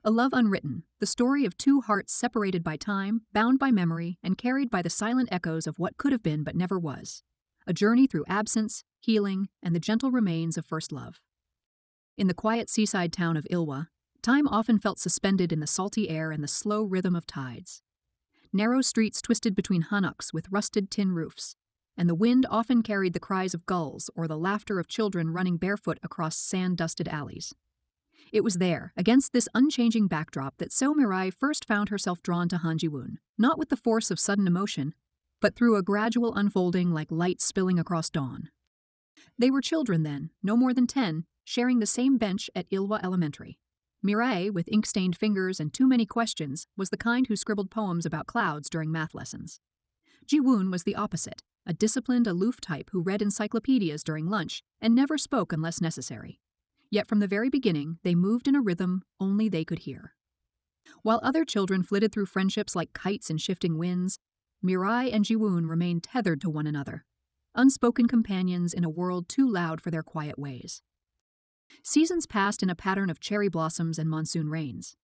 A Love Unwritten, the story of two hearts separated by time, bound by memory, and carried by the silent echoes of what could have been but never was. A journey through absence, healing, and the gentle remains of first love. In the quiet seaside town of Ilwa, time often felt suspended in the salty air and the slow rhythm of tides. Narrow streets twisted between hummocks with rusted tin roofs, and the wind often carried the cries of gulls or the laughter of children running barefoot across sand-dusted alleys. It was there, against this unchanging backdrop, that So Mirai first found herself drawn to Han Ji-woon, not with the force of sudden emotion, but through a gradual unfolding like light spilling across dawn. They were children then, no more than 10, sharing the same bench at Ilwa Elementary. Mirai, with ink-stained fingers and too many questions, was the kind who scribbled poems about clouds during math lessons. Ji-woon was the opposite, a disciplined, aloof type who read encyclopedias during lunch and never spoke unless necessary. Yet from the very beginning, they moved in a rhythm only they could hear. While other children flitted through friendships like kites in shifting winds, Mirai and Ji-woon remained tethered to one another, unspoken companions in a world too loud for their quiet ways. Seasons passed in a pattern of cherry blossoms and monsoon rains.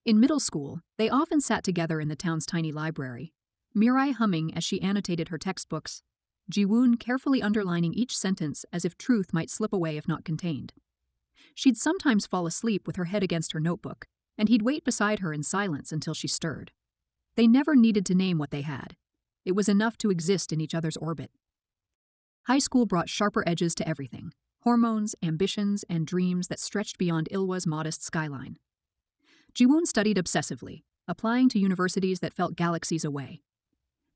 In middle school, they often sat together in the town's tiny library, Mirai humming as she annotated her textbooks, Ji-woon carefully underlining each sentence as if truth might slip away if not contained. She'd sometimes fall asleep with her head against her notebook, and he'd wait beside her in silence until she stirred. They never needed to name what they had. It was enough to exist in each other's orbit. High school brought sharper edges to everything: hormones, ambitions, and dreams that stretched beyond Ilwa's modest skyline. Ji-woon studied obsessively, applying to universities that felt galaxies away.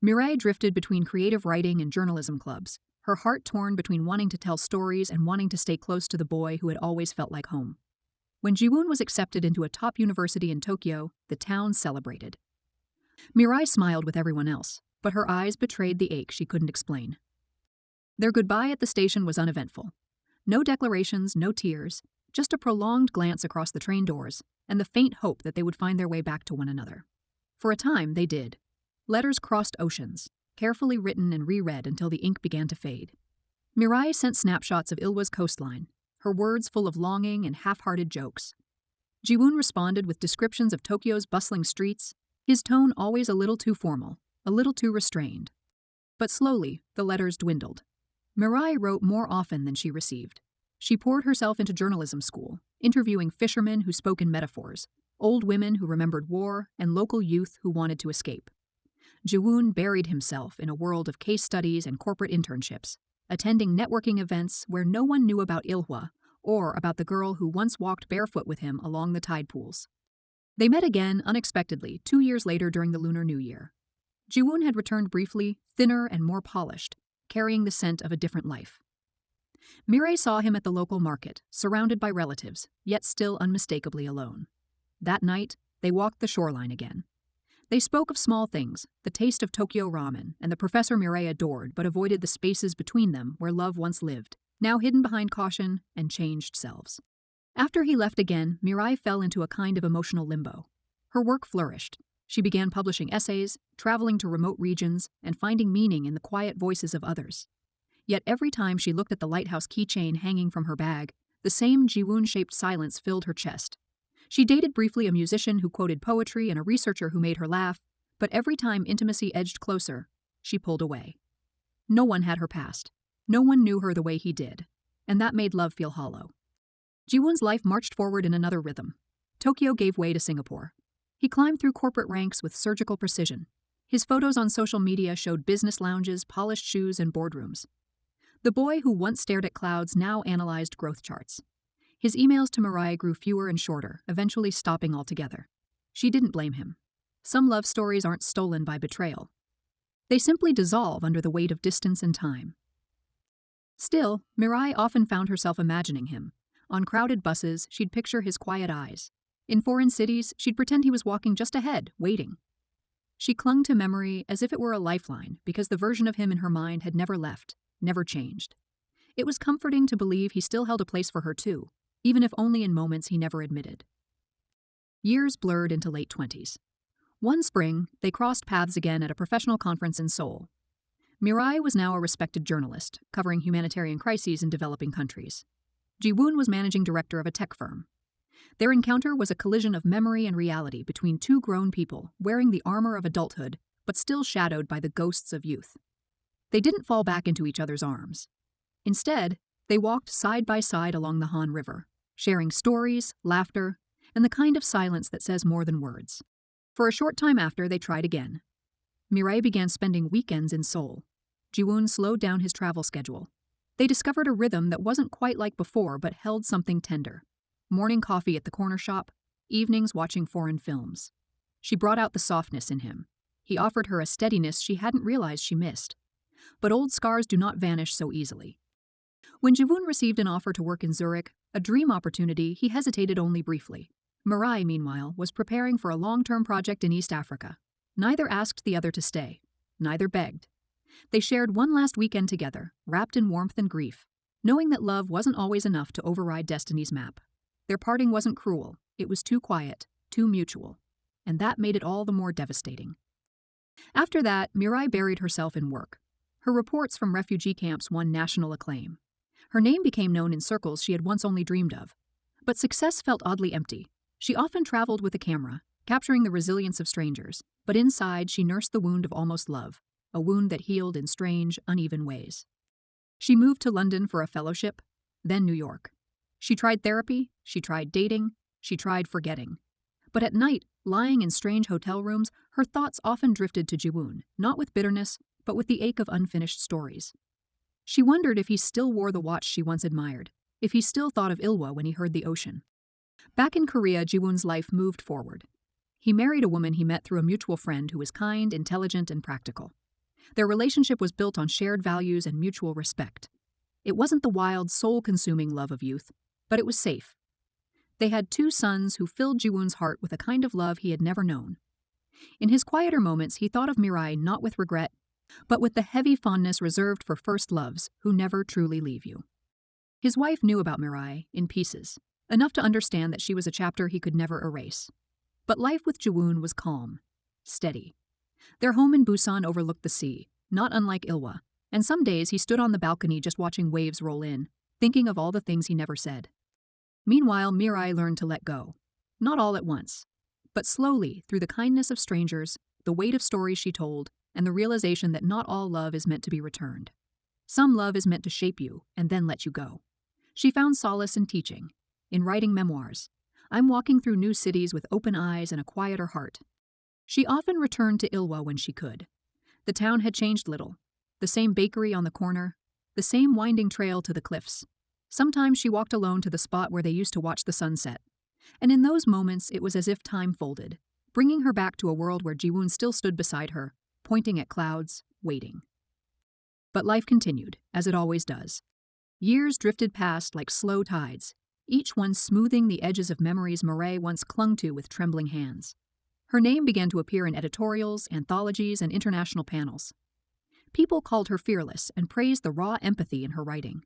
Mirai drifted between creative writing and journalism clubs, her heart torn between wanting to tell stories and wanting to stay close to the boy who had always felt like home. When Ji-woon was accepted into a top university in Tokyo, the town celebrated. Mirai smiled with everyone else, but her eyes betrayed the ache she couldn't explain. Their goodbye at the station was uneventful. No declarations, no tears, just a prolonged glance across the train doors, and the faint hope that they would find their way back to one another. For a time, they did. Letters crossed oceans, carefully written and reread until the ink began to fade. Mirai sent snapshots of Ilwa's coastline, her words full of longing and half-hearted jokes. Ji-woon responded with descriptions of Tokyo's bustling streets, his tone always a little too formal, a little too restrained. But slowly, the letters dwindled. Mirai wrote more often than she received. She poured herself into journalism school, interviewing fishermen who spoke in metaphors, old women who remembered war, and local youth who wanted to escape. Ji-woon buried himself in a world of case studies and corporate internships, attending networking events where no one knew about Ilhwa or about the girl who once walked barefoot with him along the tide pools. They met again unexpectedly 2 years later during the Lunar New Year. Ji-woon had returned briefly, thinner and more polished, carrying the scent of a different life. Mirai saw him at the local market, surrounded by relatives, yet still unmistakably alone. That night, they walked the shoreline again. They spoke of small things, the taste of Tokyo ramen, and the professor Mirai adored but avoided the spaces between them where love once lived, now hidden behind caution and changed selves. After he left again, Mirai fell into a kind of emotional limbo. Her work flourished. She began publishing essays, traveling to remote regions, and finding meaning in the quiet voices of others. Yet every time she looked at the lighthouse keychain hanging from her bag, the same Ji-woon-shaped silence filled her chest. She dated briefly a musician who quoted poetry and a researcher who made her laugh, but every time intimacy edged closer, she pulled away. No one had her past. No one knew her the way he did, and that made love feel hollow. Ji-woon's life marched forward in another rhythm. Tokyo gave way to Singapore. He climbed through corporate ranks with surgical precision. His photos on social media showed business lounges, polished shoes, and boardrooms. The boy who once stared at clouds now analyzed growth charts. His emails to Mirai grew fewer and shorter, eventually stopping altogether. She didn't blame him. Some love stories aren't stolen by betrayal. They simply dissolve under the weight of distance and time. Still, Mirai often found herself imagining him. On crowded buses, she'd picture his quiet eyes. In foreign cities, she'd pretend he was walking just ahead, waiting. She clung to memory as if it were a lifeline because the version of him in her mind had never left, never changed. It was comforting to believe he still held a place for her too, even if only in moments he never admitted. Years blurred into late 20s. One spring, they crossed paths again at a professional conference in Seoul. Mirai was now a respected journalist, covering humanitarian crises in developing countries. Ji-woon was managing director of a tech firm. Their encounter was a collision of memory and reality between two grown people wearing the armor of adulthood, but still shadowed by the ghosts of youth. They didn't fall back into each other's arms. Instead, they walked side by side along the Han River, sharing stories, laughter, and the kind of silence that says more than words. For a short time after, they tried again. Mireille began spending weekends in Seoul. Jiwoon slowed down his travel schedule. They discovered a rhythm that wasn't quite like before but held something tender. Morning coffee at the corner shop, evenings watching foreign films. She brought out the softness in him. He offered her a steadiness she hadn't realized she missed. But old scars do not vanish so easily. When Jiwoon received an offer to work in Zurich, a dream opportunity, he hesitated only briefly. Mireille, meanwhile, was preparing for a long-term project in East Africa. Neither asked the other to stay. Neither begged. They shared one last weekend together, wrapped in warmth and grief, knowing that love wasn't always enough to override destiny's map. Their parting wasn't cruel. It was too quiet, too mutual. And that made it all the more devastating. After that, Mireille buried herself in work. Her reports from refugee camps won national acclaim. Her name became known in circles she had once only dreamed of. But success felt oddly empty. She often traveled with a camera, capturing the resilience of strangers, but inside she nursed the wound of almost love, a wound that healed in strange, uneven ways. She moved to London for a fellowship, then New York. She tried therapy, she tried dating, she tried forgetting. But at night, lying in strange hotel rooms, her thoughts often drifted to Jiwoon, not with bitterness, but with the ache of unfinished stories. She wondered if he still wore the watch she once admired, if he still thought of Ilwa when he heard the ocean. Back in Korea, Jiwoon's life moved forward. He married a woman he met through a mutual friend who was kind, intelligent, and practical. Their relationship was built on shared values and mutual respect. It wasn't the wild, soul-consuming love of youth, but it was safe. They had 2 sons who filled Jiwoon's heart with a kind of love he had never known. In his quieter moments, he thought of Mireille not with regret, but with the heavy fondness reserved for first loves who never truly leave you. His wife knew about Mireille, in pieces, enough to understand that she was a chapter he could never erase. But life with Jiwoon was calm, steady. Their home in Busan overlooked the sea, not unlike Ilwa, and some days he stood on the balcony just watching waves roll in, thinking of all the things he never said. Meanwhile, Mireille learned to let go. Not all at once, but slowly through the kindness of strangers, the weight of stories she told, and the realization that not all love is meant to be returned. Some love is meant to shape you and then let you go. She found solace in teaching, in writing memoirs. I'm walking through new cities with open eyes and a quieter heart. She often returned to Ilwa when she could. The town had changed little. The same bakery on the corner, the same winding trail to the cliffs. Sometimes she walked alone to the spot where they used to watch the sunset. And in those moments, it was as if time folded, bringing her back to a world where Jiwoon still stood beside her, pointing at clouds, waiting. But life continued, as it always does. Years drifted past like slow tides, each one smoothing the edges of memories Mireille once clung to with trembling hands. Her name began to appear in editorials, anthologies, and international panels. People called her fearless and praised the raw empathy in her writing.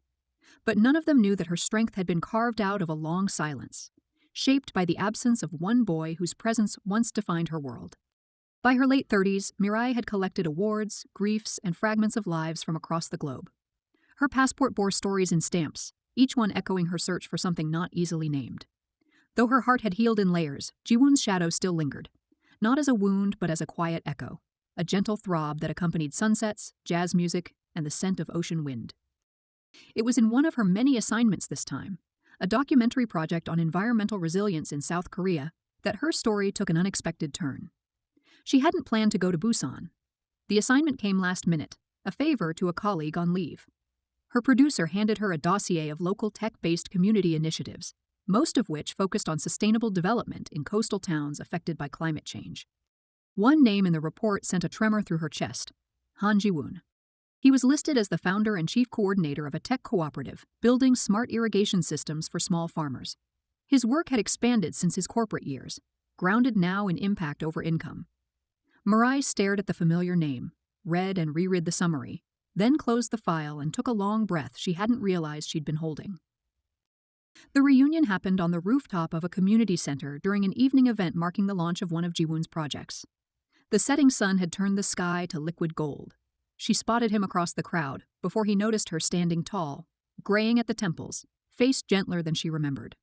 But none of them knew that her strength had been carved out of a long silence, shaped by the absence of one boy whose presence once defined her world. By her late 30s, Mireille had collected awards, griefs, and fragments of lives from across the globe. Her passport bore stories in stamps, each one echoing her search for something not easily named. Though her heart had healed in layers, Jiwoon's shadow still lingered, not as a wound but as a quiet echo, a gentle throb that accompanied sunsets, jazz music, and the scent of ocean wind. It was in one of her many assignments this time, a documentary project on environmental resilience in South Korea, that her story took an unexpected turn. She hadn't planned to go to Busan. The assignment came last minute, a favor to a colleague on leave. Her producer handed her a dossier of local tech-based community initiatives, most of which focused on sustainable development in coastal towns affected by climate change. One name in the report sent a tremor through her chest: Han Jiwoon. He was listed as the founder and chief coordinator of a tech cooperative building smart irrigation systems for small farmers. His work had expanded since his corporate years, grounded now in impact over income. Mireille stared at the familiar name, read and reread the summary, then closed the file and took a long breath she hadn't realized she'd been holding. The reunion happened on the rooftop of a community center during an evening event marking the launch of one of Jiwoon's projects. The setting sun had turned the sky to liquid gold. She spotted him across the crowd before he noticed her standing tall, graying at the temples, face gentler than she remembered.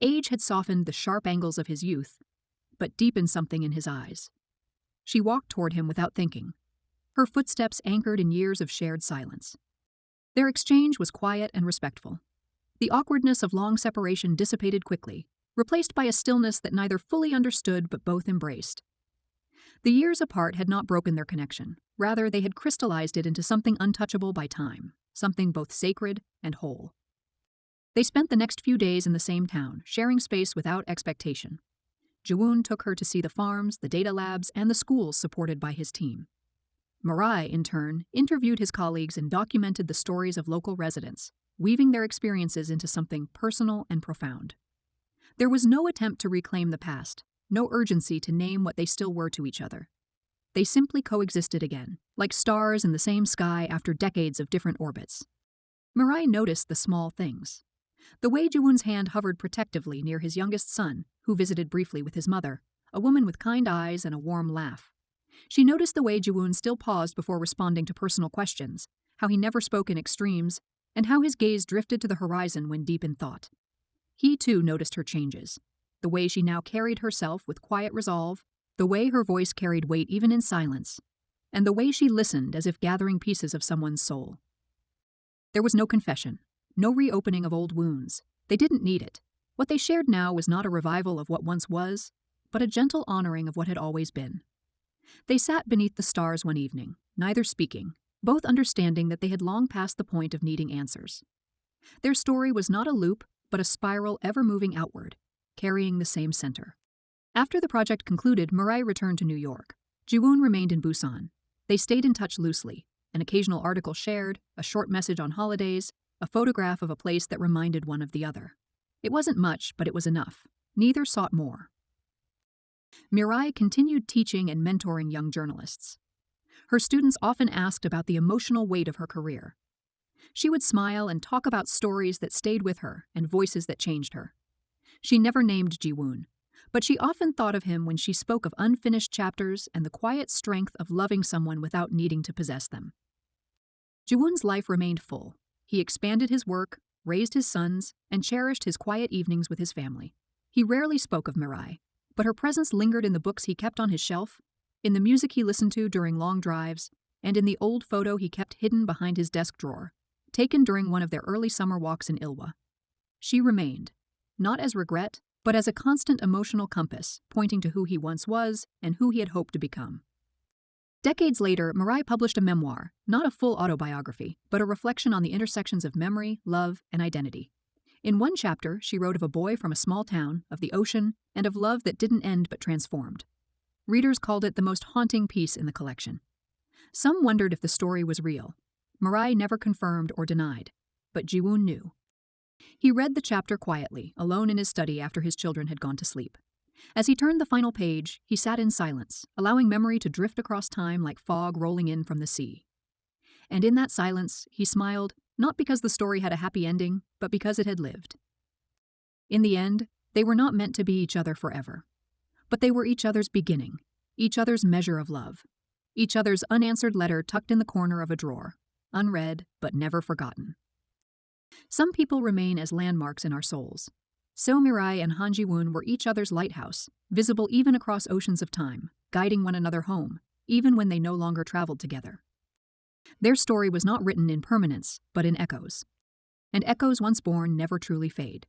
Age had softened the sharp angles of his youth, but deepened something in his eyes. She walked toward him without thinking, her footsteps anchored in years of shared silence. Their exchange was quiet and respectful. The awkwardness of long separation dissipated quickly, replaced by a stillness that neither fully understood but both embraced. The years apart had not broken their connection. Rather, they had crystallized it into something untouchable by time, something both sacred and whole. They spent the next few days in the same town, sharing space without expectation. Jiwoon took her to see the farms, the data labs, and the schools supported by his team. Mirai, in turn, interviewed his colleagues and documented the stories of local residents, weaving their experiences into something personal and profound. There was no attempt to reclaim the past, no urgency to name what they still were to each other. They simply coexisted again, like stars in the same sky after decades of different orbits. Mirai noticed the small things. The way Jiwoon's hand hovered protectively near his youngest son, who visited briefly with his mother, a woman with kind eyes and a warm laugh. She noticed the way Jiwoon still paused before responding to personal questions, how he never spoke in extremes, and how his gaze drifted to the horizon when deep in thought. He too noticed her changes, the way she now carried herself with quiet resolve, the way her voice carried weight even in silence, and the way she listened as if gathering pieces of someone's soul. There was no confession, no reopening of old wounds. They didn't need it. What they shared now was not a revival of what once was, but a gentle honoring of what had always been. They sat beneath the stars one evening, neither speaking, both understanding that they had long passed the point of needing answers. Their story was not a loop, but a spiral ever moving outward, carrying the same center. After the project concluded, Mirai returned to New York. Jiwoon remained in Busan. They stayed in touch loosely, an occasional article shared, a short message on holidays, a photograph of a place that reminded one of the other. It wasn't much, but it was enough. Neither sought more. Mirai continued teaching and mentoring young journalists. Her students often asked about the emotional weight of her career. She would smile and talk about stories that stayed with her and voices that changed her. She never named Jiwoon, but she often thought of him when she spoke of unfinished chapters and the quiet strength of loving someone without needing to possess them. Jiwoon's life remained full. He expanded his work, raised his sons, and cherished his quiet evenings with his family. He rarely spoke of Mirai, but her presence lingered in the books he kept on his shelf, in the music he listened to during long drives, and in the old photo he kept hidden behind his desk drawer, taken during one of their early summer walks in Ilwa. She remained, not as regret, but as a constant emotional compass, pointing to who he once was and who he had hoped to become. Decades later, Mirai published a memoir, not a full autobiography, but a reflection on the intersections of memory, love, and identity. In one chapter, she wrote of a boy from a small town, of the ocean, and of love that didn't end but transformed. Readers called it the most haunting piece in the collection. Some wondered if the story was real. Mirai never confirmed or denied, but Jiwoon knew. He read the chapter quietly, alone in his study after his children had gone to sleep. As he turned the final page, he sat in silence, allowing memory to drift across time like fog rolling in from the sea. And in that silence, he smiled, not because the story had a happy ending, but because it had lived. In the end, they were not meant to be each other forever. But they were each other's beginning, each other's measure of love, each other's unanswered letter tucked in the corner of a drawer, unread but never forgotten. Some people remain as landmarks in our souls. So Mirai and Han Ji-woon were each other's lighthouse, visible even across oceans of time, guiding one another home, even when they no longer traveled together. Their story was not written in permanence, but in echoes. And echoes once born never truly fade.